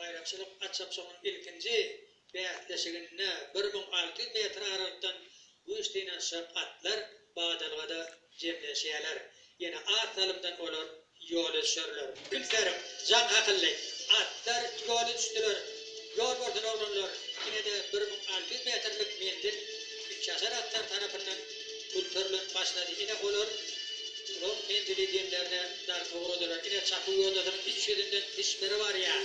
bayrakçılık açapsoğun ilkinci beyatleşigine 1600 metre aralıktan bu işteynen şap atlar badalgada cemleşeler. Yine at alımdan olur yol düşürler. Günlerim can akıllı atlar yol düştüler. Yol bordan oğlanlar yine de 1600 metrelik mendil 3 atlar tarafından kültürlük başladı. Yine olur Rom mendili demlerine dar doğrudular. Yine çapı yoldaların iç yerinden dişleri var ya.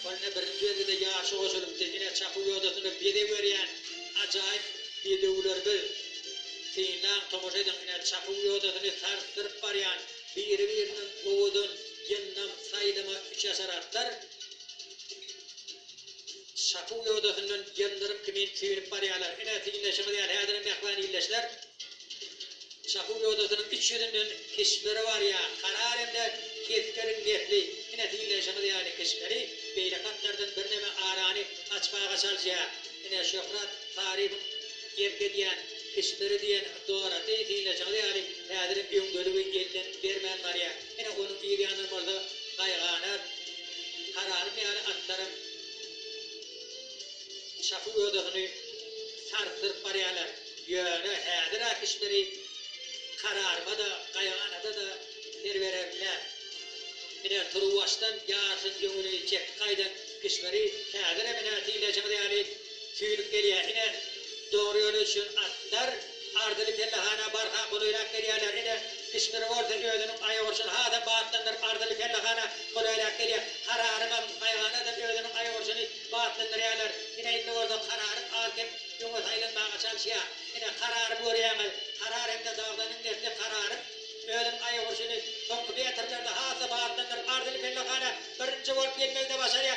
Onunla birinci yerde de yaşı koşuluptu. Yine çapı yoldalarını bede veriyen acayip bedevler bil. Finland tomoşaydan yine çapı yoldalarını tarttırıp variyan birinin kovudun yennem saydama 3 atlar. Çapı yoldalarının yandırıp kimin tüyünüp variyalar. Yine tüyünleşimi değil. Hədinin mekvani illeşler. Çapı yoldalarının iç yerinden keşifleri var ya. Kararında ketkerin netli. Yine tüyünleşimi değil keşifleri. Beylakatlardan bir neme arani açmağa çalcaya. Yine şöhret tarihim erke diyen, keşifleri diyen doğru tüyünleşimi değil. Hədinin öngörüğü elden vermeyen var ya. Yine onun iyi yanılmalı kaygağına kararım yani atlarım. Çapı yoldalarını sartırıp varyalar. Yönü hədir akışları kararıma da, kaygağına da ververerler. Yine Truvaş'tan yarsın yönünü çek kaydan kışları hədir emine tüyleşimi yani tüylük geliyor. Yine doğru yolu için atlar ardılı kellahana barha koluyla geliyorlar. Yine kışları orta ödünün ayı olsun hadan bağıtlanır ardılı kellahana koluyla geliyor. Kararıma kaygağına da ödünün ayı olsun bağıtlandırıyorlar. Yine orada kararım hakim yolu taylanmağa çalışıyor. Yine kararım oraya kararım da dağdanın netli kararım. Ödün ayı olsun son kutu yatırlarında hasa bağıtlanır ardılı kellahana birinci volt gelmekte başarıyor.